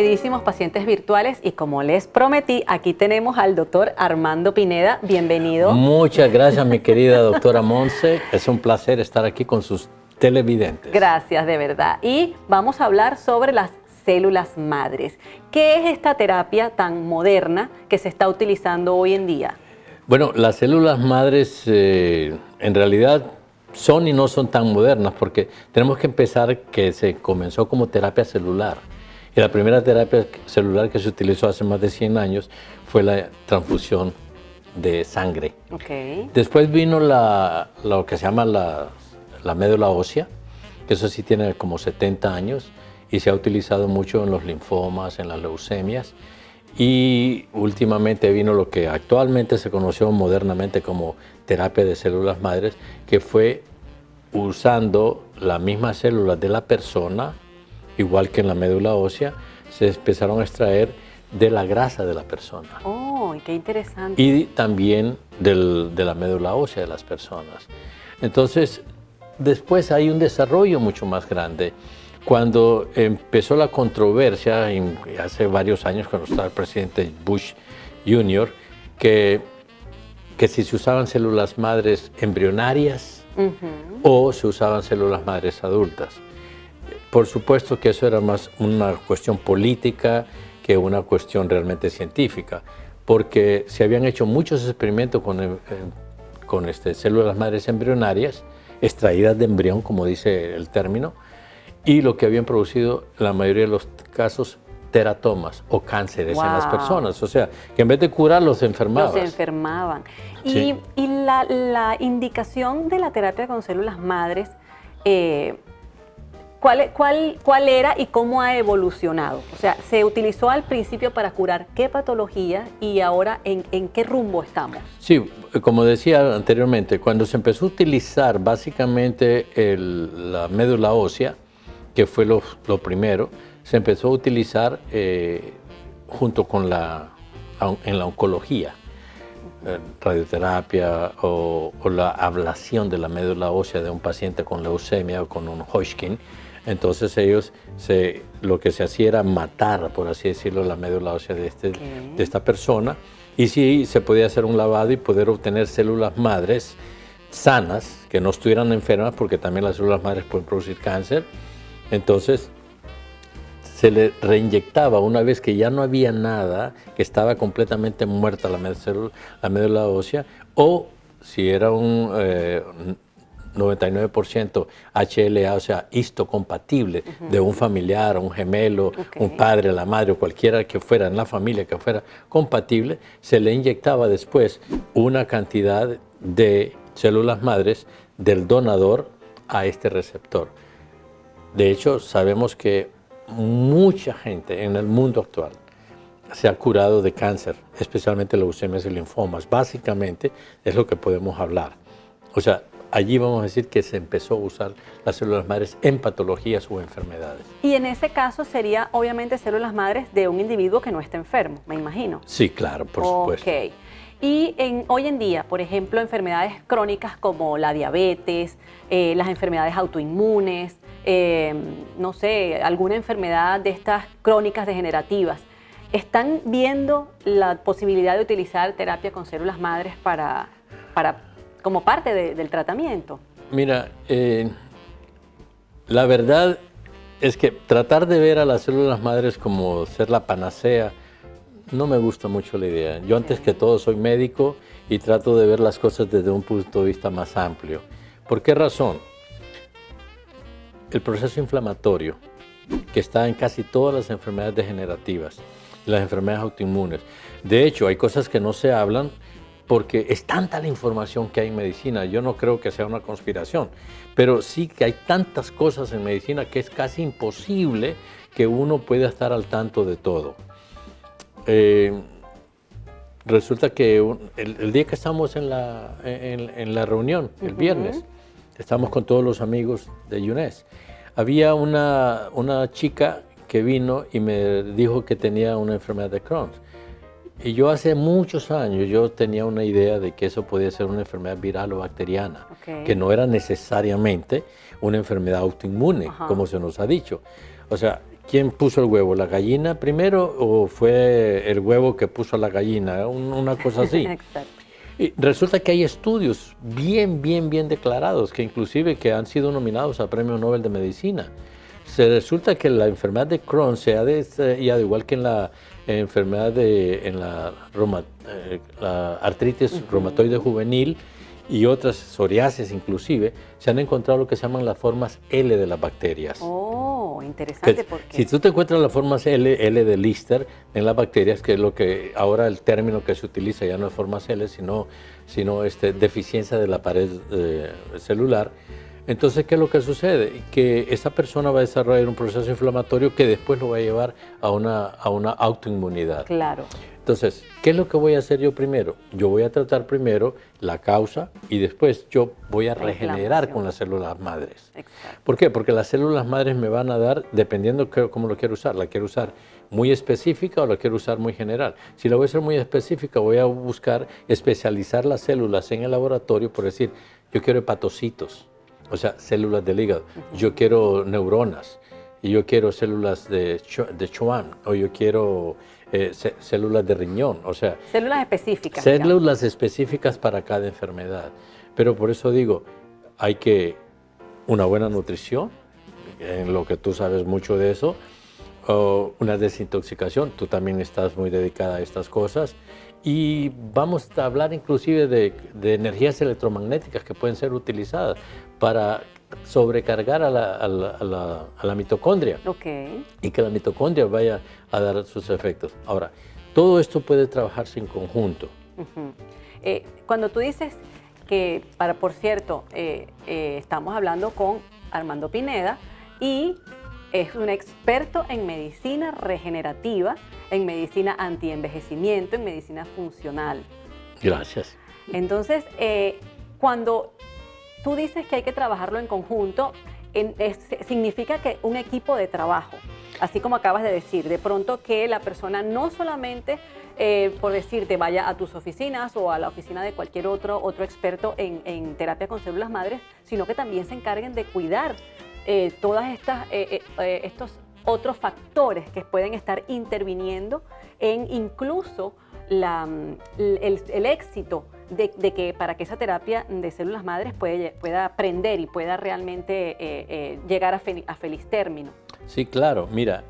queridísimos pacientes virtuales, y como les prometí, aquí tenemos al doctor Armando Pineda. Bienvenido. Muchas gracias, mi querida doctora Monse. Es un placer estar aquí con sus televidentes. Gracias, de verdad. Y vamos a hablar sobre las células madres. ¿Qué es esta terapia tan moderna que se está utilizando hoy en día? Bueno, las células madres en realidad son y no son tan modernas, porque tenemos que empezar que se comenzó como terapia celular. Y la primera terapia celular que se utilizó hace más de 100 años fue la transfusión de sangre. Okay. Después vino lo que se llama la médula ósea, que eso sí tiene como 70 años y se ha utilizado mucho en los linfomas, en las leucemias. Y últimamente vino lo que actualmente se conoció modernamente como terapia de células madres, que fue usando las mismas células de la persona, igual que en la médula ósea, se empezaron a extraer de la grasa de la persona. ¡Oh, qué interesante! Y también de la médula ósea de las personas. Entonces, después hay un desarrollo mucho más grande. Cuando empezó la controversia, hace varios años, cuando estaba el presidente Bush Jr., que si se usaban células madres embrionarias o se usaban células madres adultas. Por supuesto que eso era más una cuestión política que una cuestión realmente científica, porque se habían hecho muchos experimentos con células madres embrionarias, extraídas de embrión, como dice el término, y lo que habían producido, en la mayoría de los casos, teratomas o cánceres en las personas. O sea, que en vez de curarlos, se enfermaban. Los enfermaban. Sí. Y la indicación de la terapia con células madres, ¿cuál era y cómo ha evolucionado? O sea, ¿se utilizó al principio para curar qué patología y ahora en qué rumbo estamos? Sí, como decía anteriormente, cuando se empezó a utilizar básicamente la médula ósea, que fue lo primero, se empezó a utilizar junto con en la oncología, radioterapia o la ablación de la médula ósea de un paciente con leucemia o con un Hodgkin. Entonces ellos, lo que se hacía era matar, por así decirlo, la médula ósea de esta persona, y sí se podía hacer un lavado y poder obtener células madres sanas, que no estuvieran enfermas, porque también las células madres pueden producir cáncer. Entonces se le reinyectaba una vez que ya no había nada, que estaba completamente muerta la médula ósea, o si era un 99% HLA, o sea, histocompatible, de un familiar, un gemelo, un padre, la madre o cualquiera que fuera en la familia que fuera compatible, se le inyectaba después una cantidad de células madres del donador a este receptor. De hecho, sabemos que mucha gente en el mundo actual se ha curado de cáncer, especialmente leucemias y linfomas. Básicamente es lo que podemos hablar. O sea, allí vamos a decir que se empezó a usar las células madres en patologías o enfermedades. Y en ese caso sería obviamente células madres de un individuo que no esté enfermo, me imagino. Sí, claro, por supuesto. Ok. Y hoy en día, por ejemplo, enfermedades crónicas como la diabetes, las enfermedades autoinmunes, no sé, alguna enfermedad de estas crónicas degenerativas, ¿están viendo la posibilidad de utilizar terapia con células madres como parte del tratamiento? Mira, la verdad es que tratar de ver a las células madres como ser la panacea, no me gusta mucho la idea. Yo antes que todo soy médico y trato de ver las cosas desde un punto de vista más amplio. ¿Por qué razón? El proceso inflamatorio que está en casi todas las enfermedades degenerativas, las enfermedades autoinmunes. De hecho, hay cosas que no se hablan porque es tanta la información que hay en medicina. Yo no creo que sea una conspiración, pero sí que hay tantas cosas en medicina que es casi imposible que uno pueda estar al tanto de todo. Resulta que el día que estamos en la reunión, el viernes, estamos con todos los amigos de UNES. Había una chica que vino y me dijo que tenía una enfermedad de Crohn. Y yo hace muchos años yo tenía una idea de que eso podía ser una enfermedad viral o bacteriana, que no era necesariamente una enfermedad autoinmune, como se nos ha dicho. O sea, ¿quién puso el huevo? ¿La gallina primero o fue el huevo que puso la gallina? Una cosa así. Exacto. Y resulta que hay estudios bien declarados que inclusive que han sido nominados al Premio Nobel de Medicina. Se resulta que la enfermedad de Crohn se ha desarrollado igual que en la enfermedad en la artritis reumatoide juvenil y otras psoriasis inclusive, se han encontrado lo que se llaman las formas L de las bacterias. Oh, interesante porque... Si tú te encuentras las formas L de Lister en las bacterias, que es lo que ahora el término que se utiliza ya no es formas L, sino deficiencia de la pared celular. Entonces, ¿qué es lo que sucede? Que esa persona va a desarrollar un proceso inflamatorio que después lo va a llevar a una autoinmunidad. Claro. Entonces, ¿qué es lo que voy a hacer yo primero? Yo voy a tratar primero la causa y después yo voy a regenerar con las células madres. Exacto. ¿Por qué? Porque las células madres me van a dar, dependiendo cómo lo quiero usar, la quiero usar muy específica o la quiero usar muy general. Si la voy a hacer muy específica, voy a buscar especializar las células en el laboratorio, por decir, yo quiero hepatocitos, o sea, células del hígado, yo quiero neuronas, y yo quiero células de Schwann, o yo quiero células de riñón, o sea... Células específicas. Células específicas para cada enfermedad. Pero por eso digo, hay que una buena nutrición, en lo que tú sabes mucho de eso, o una desintoxicación, tú también estás muy dedicada a estas cosas, y vamos a hablar inclusive de energías electromagnéticas que pueden ser utilizadas para sobrecargar a la mitocondria. Okay. Y que la mitocondria vaya a dar sus efectos. Ahora, todo esto puede trabajarse en conjunto. Cuando tú dices que, por cierto, estamos hablando con Armando Pineda y es un experto en medicina regenerativa, en medicina antienvejecimiento, en medicina funcional. Gracias. Entonces, cuando tú dices que hay que trabajarlo en conjunto, significa que un equipo de trabajo, así como acabas de decir, de pronto que la persona no solamente, por decirte, vaya a tus oficinas o a la oficina de cualquier otro experto en terapia con células madres, sino que también se encarguen de cuidar todas estos otros factores que pueden estar interviniendo en incluso el éxito de que para que esa terapia de células madres pueda aprender y pueda realmente llegar a feliz término. Sí, claro. Mira,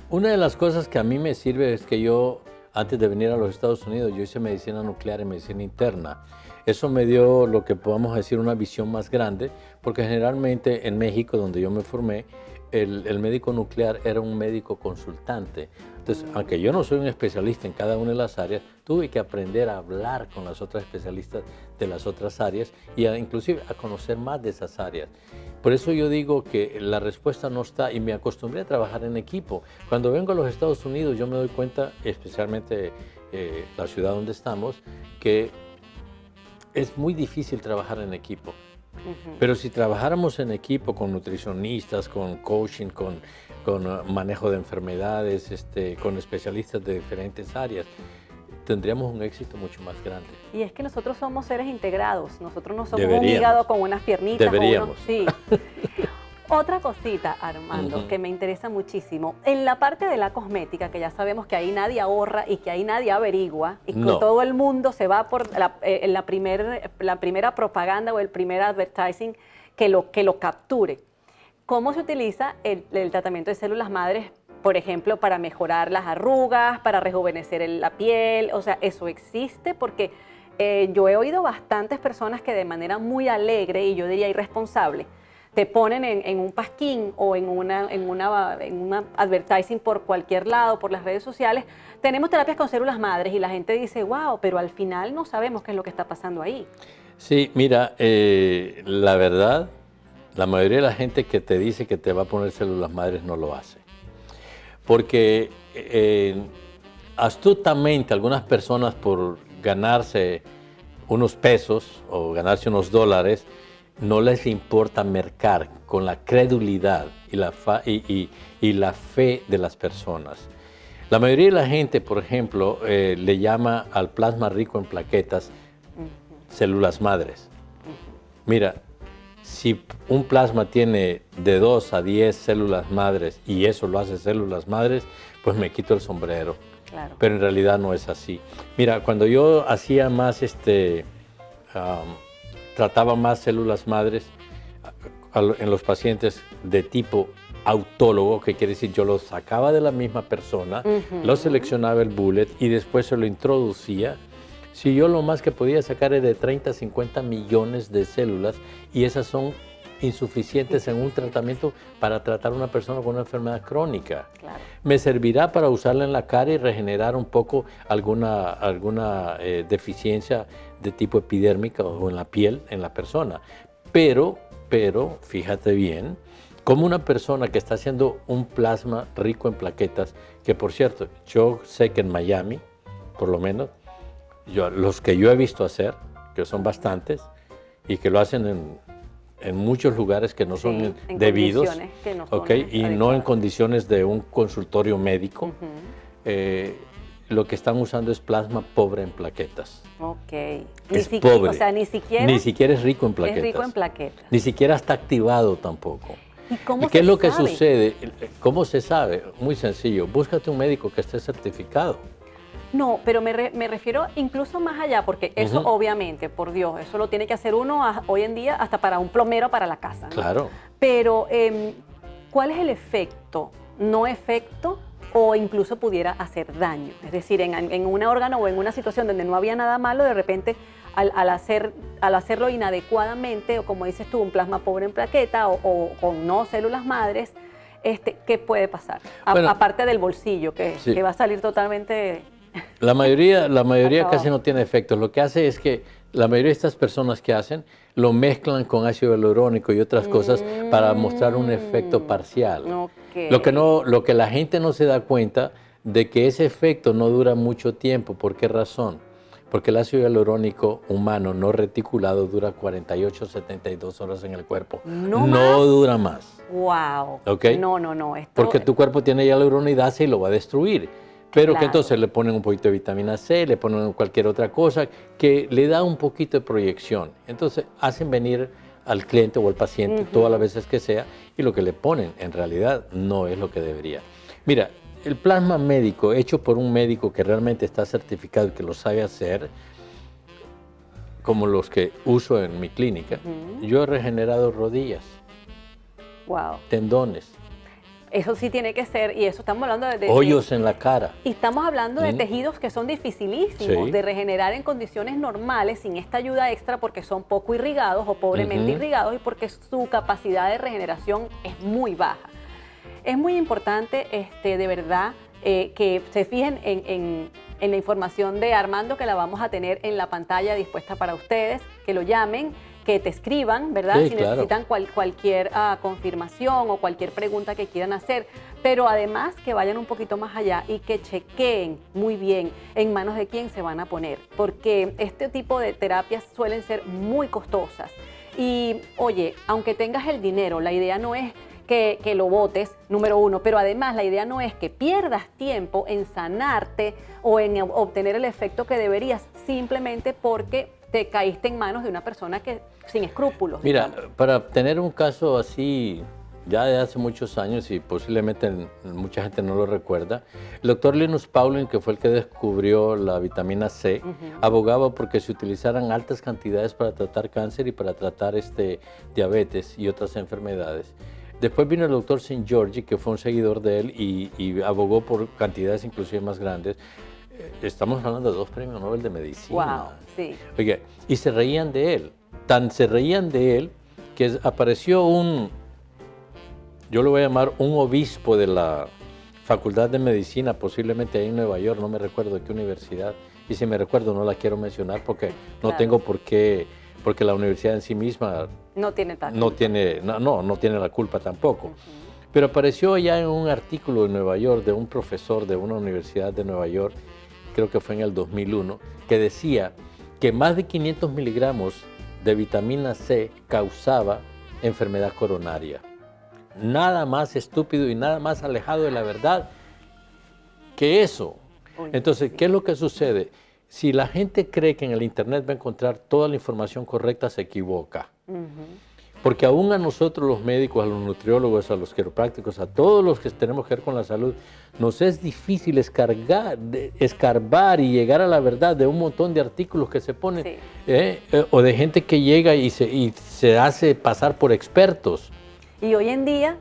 una de las cosas que a mí me sirve es que yo, antes de venir a los Estados Unidos, yo hice medicina nuclear y medicina interna. Eso me dio lo que podamos decir una visión más grande, porque generalmente en México, donde yo me formé, el médico nuclear era un médico consultante. Entonces, aunque yo no soy un especialista en cada una de las áreas, tuve que aprender a hablar con las otras especialistas de las otras áreas y inclusive a conocer más de esas áreas. Por eso yo digo que la respuesta no está, y me acostumbré a trabajar en equipo. Cuando vengo a los Estados Unidos, yo me doy cuenta, especialmente la ciudad donde estamos, que es muy difícil trabajar en equipo. Pero si trabajáramos en equipo con nutricionistas, con coaching, con manejo de enfermedades, con especialistas de diferentes áreas, tendríamos un éxito mucho más grande. Y es que nosotros somos seres integrados, nosotros no somos un hígado con unas piernitas. Deberíamos. Sí. Otra cosita, Armando, que me interesa muchísimo, en la parte de la cosmética, que ya sabemos que ahí nadie ahorra y que ahí nadie averigua, y que todo el mundo se va por la primera propaganda o el primer advertising que lo capture. ¿Cómo se utiliza el tratamiento de células madres, por ejemplo, para mejorar las arrugas, para rejuvenecer la piel? O sea, ¿eso existe? Porque yo he oído bastantes personas que de manera muy alegre, y yo diría irresponsable, te ponen en un pasquín o en una advertising por cualquier lado, por las redes sociales, tenemos terapias con células madres, y la gente dice, wow, pero al final no sabemos qué es lo que está pasando ahí. Sí, mira, la verdad, la mayoría de la gente que te dice que te va a poner células madres no lo hace. Porque astutamente algunas personas, por ganarse unos pesos o ganarse unos dólares, no les importa mercar con la credulidad y la fe de las personas. La mayoría de la gente, por ejemplo, le llama al plasma rico en plaquetas células madres. Mira, si un plasma tiene de 2 a 10 células madres y eso lo hace células madres, pues me quito el sombrero. Claro. Pero en realidad no es así. Mira, cuando yo hacía más, trataba más células madres en los pacientes de tipo autólogo, que quiere decir yo los sacaba de la misma persona, los seleccionaba el bullet y después se lo introducía. Si yo lo más que podía sacar es de 30 a 50 millones de células y esas son insuficientes en un tratamiento para tratar a una persona con una enfermedad crónica. Claro. Me servirá para usarla en la cara y regenerar un poco alguna deficiencia de tipo epidérmica o en la piel en la persona. Pero fíjate bien, como una persona que está haciendo un plasma rico en plaquetas, que por cierto, yo sé que en Miami, por lo menos, los que yo he visto hacer, que son bastantes, y que lo hacen en muchos lugares que no son debidos, que no son ¿okay? Y no en condiciones de un consultorio médico, lo que están usando es plasma pobre en plaquetas. Ok. Es pobre. O sea, ni siquiera es rico en plaquetas. Es rico en plaquetas. Ni siquiera está activado tampoco. ¿Y qué es lo que sucede? ¿Cómo se sabe? Muy sencillo. Búscate un médico que esté certificado. No, pero me refiero incluso más allá, porque eso obviamente, por Dios, eso lo tiene que hacer uno hoy en día hasta para un plomero para la casa, ¿no? Claro. Pero, ¿cuál es el efecto? ¿No efecto? O incluso pudiera hacer daño. Es decir, en un órgano o en una situación donde no había nada malo, de repente al hacerlo inadecuadamente, o como dices tú, un plasma pobre en plaqueta o con no células madres, ¿qué puede pasar? Bueno, aparte del bolsillo, que va a salir totalmente... La mayoría casi no tiene efectos. Lo que hace es que la mayoría de estas personas que hacen lo mezclan con ácido hialurónico y otras cosas para mostrar un efecto parcial. Okay. Lo que la gente no se da cuenta de que ese efecto no dura mucho tiempo. ¿Por qué razón? Porque el ácido hialurónico humano no reticulado dura 48 72 horas en el cuerpo. No dura más. Wow. ¿Okay? No. Porque tu cuerpo tiene hialuronidasa y lo va a destruir. Pero claro, que entonces le ponen un poquito de vitamina C, le ponen cualquier otra cosa que le da un poquito de proyección. Entonces hacen venir al cliente o al paciente todas las veces que sea y lo que le ponen en realidad no es lo que debería. Mira, el plasma médico hecho por un médico que realmente está certificado y que lo sabe hacer, como los que uso en mi clínica, yo he regenerado rodillas, tendones. Eso sí tiene que ser, y eso estamos hablando de hoyos en la cara. Y estamos hablando de tejidos que son dificilísimos de regenerar en condiciones normales sin esta ayuda extra porque son poco irrigados o pobremente irrigados y porque su capacidad de regeneración es muy baja. Es muy importante, de verdad, que se fijen en la información de Armando, que la vamos a tener en la pantalla dispuesta para ustedes, que lo llamen, que te escriban, ¿verdad? Sí, si claro, necesitan cualquier confirmación o cualquier pregunta que quieran hacer, pero además que vayan un poquito más allá y que chequeen muy bien en manos de quién se van a poner, porque este tipo de terapias suelen ser muy costosas. Y oye, aunque tengas el dinero, la idea no es que lo botes, número uno, pero además la idea no es que pierdas tiempo en sanarte o en obtener el efecto que deberías simplemente porque te caíste en manos de una persona que sin escrúpulos. Mira, para tener un caso así ya de hace muchos años y posiblemente mucha gente no lo recuerda, el doctor Linus Pauling, que fue el que descubrió la vitamina C, abogaba porque se utilizaran altas cantidades para tratar cáncer y para tratar diabetes y otras enfermedades. Después vino el doctor St. George, que fue un seguidor de él y abogó por cantidades inclusive más grandes. Estamos hablando de 2 premios Nobel de Medicina. Wow, sí. Oye, y se reían de él. Tan se reían de él que apareció yo lo voy a llamar un obispo de la Facultad de Medicina, posiblemente ahí en Nueva York, no me recuerdo de qué universidad. Y si me recuerdo no la quiero mencionar porque no tengo por qué, porque la universidad en sí misma no tiene la culpa tampoco. Pero apareció ya en un artículo en Nueva York de un profesor de una universidad de Nueva York, creo que fue en el 2001, que decía que más de 500 miligramos de vitamina C causaba enfermedad coronaria. Nada más estúpido y nada más alejado de la verdad que eso. Entonces, ¿qué es lo que sucede? Si la gente cree que en el internet va a encontrar toda la información correcta, se equivoca. Porque aún a nosotros los médicos, a los nutriólogos, a los quiroprácticos, a todos los que tenemos que ver con la salud, nos es difícil escarbar y llegar a la verdad de un montón de artículos que se ponen, sí. O de gente que llega y se hace pasar por expertos. Y hoy en día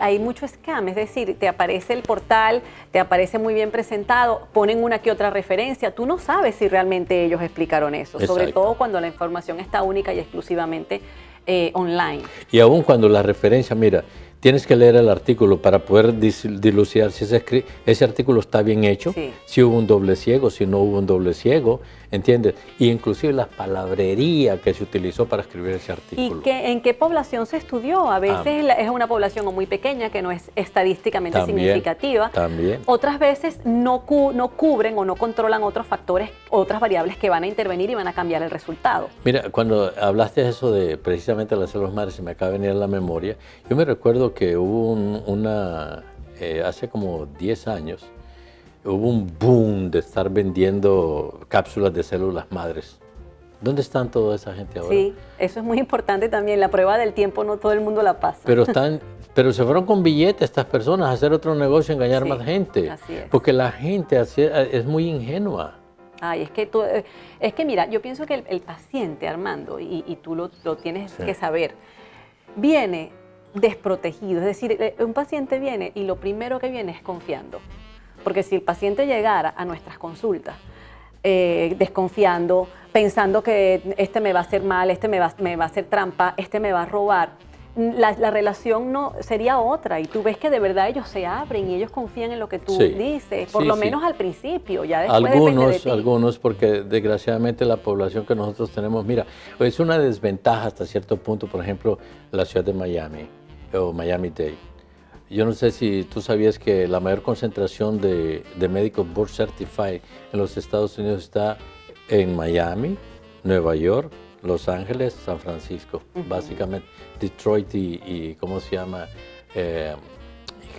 hay mucho scam, es decir, te aparece el portal, te aparece muy bien presentado, ponen una que otra referencia, tú no sabes si realmente ellos explicaron eso, Exacto. sobre todo cuando la información está única y exclusivamente online. Y aún cuando la referencia, mira, tienes que leer el artículo para poder dilucidar si ese artículo está bien hecho, Sí. si hubo un doble ciego, si no hubo un doble ciego, ¿entiendes? Y inclusive la palabrería que se utilizó para escribir ese artículo. ¿Y en qué población se estudió? A veces es una población muy pequeña que no es estadísticamente significativa. También. Otras veces no cubren o no controlan otros factores, otras variables que van a intervenir y van a cambiar el resultado. Mira, cuando hablaste de eso de precisamente las células madres, se me acaba de venir a la memoria. Yo me recuerdo que hubo hace como 10 años, hubo un boom de estar vendiendo cápsulas de células madres. ¿Dónde están toda esa gente ahora? Sí, eso es muy importante también. La prueba del tiempo no todo el mundo la pasa. Pero se fueron con billetes estas personas a hacer otro negocio, engañar más gente. Así es. Porque la gente es muy ingenua. Ay, es que mira, yo pienso que el paciente, Armando, y tú lo tienes que saber, viene desprotegido. Es decir, un paciente viene y lo primero que viene es confiando. Porque si el paciente llegara a nuestras consultas desconfiando, pensando que este me va a hacer mal, este me va a hacer trampa, este me va a robar, la relación no sería otra. Y tú ves que de verdad ellos se abren y ellos confían en lo que tú dices, por lo menos al principio, ya después depende de ti. Algunos, porque desgraciadamente la población que nosotros tenemos, mira, es una desventaja hasta cierto punto, por ejemplo, la ciudad de Miami o Miami-Dade. Yo no sé si tú sabías que la mayor concentración de médicos board certified en los Estados Unidos está en Miami, Nueva York, Los Ángeles, San Francisco, básicamente Detroit y ¿cómo se llama?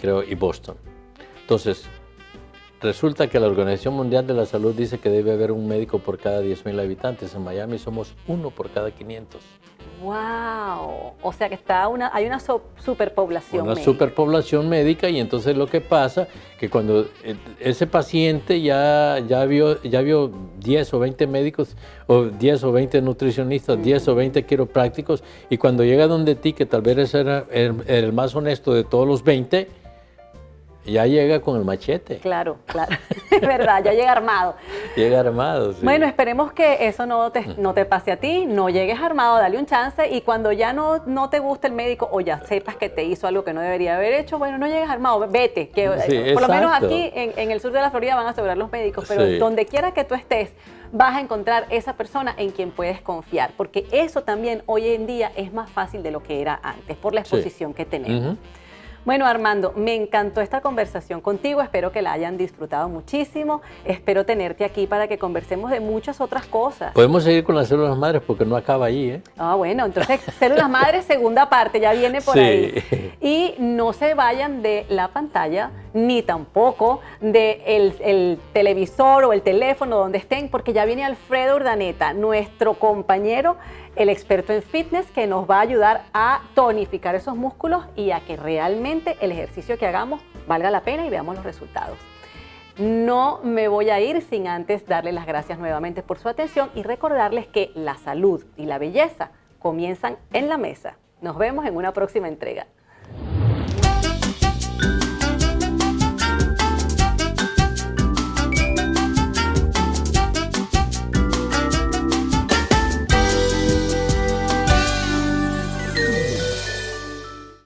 Creo, y Boston. Entonces, resulta que la Organización Mundial de la Salud dice que debe haber un médico por cada 10,000 habitantes. En Miami somos uno por cada 500. ¡Wow! O sea que hay una superpoblación médica. Una superpoblación médica, y entonces lo que pasa que cuando ese paciente ya vio 10 o 20 médicos, o 10 o 20 nutricionistas, 10 o 20 quiroprácticos, y cuando llega donde ti, que tal vez era el más honesto de todos los 20, ya llega con el machete. Claro, claro, es verdad, ya llega armado. Llega armado, sí. Bueno, esperemos que eso no te pase a ti, no llegues armado, dale un chance, y cuando ya no te guste el médico o ya sepas que te hizo algo que no debería haber hecho, bueno, no llegues armado, vete, que por lo menos aquí en el sur de la Florida van a asegurar los médicos, pero donde quiera que tú estés, vas a encontrar esa persona en quien puedes confiar, porque eso también hoy en día es más fácil de lo que era antes, por la exposición que tenemos. Bueno, Armando, me encantó esta conversación contigo, espero que la hayan disfrutado muchísimo, espero tenerte aquí para que conversemos de muchas otras cosas. Podemos seguir con las células madres porque no acaba ahí, ¿eh? Ah, bueno, entonces células madres, segunda parte, ya viene por ahí. Y no se vayan de la pantalla, ni tampoco del televisor o el teléfono donde estén, porque ya viene Alfredo Urdaneta, nuestro compañero, el experto en fitness, que nos va a ayudar a tonificar esos músculos y a que realmente el ejercicio que hagamos valga la pena y veamos los resultados. No me voy a ir sin antes darles las gracias nuevamente por su atención y recordarles que la salud y la belleza comienzan en la mesa. Nos vemos en una próxima entrega.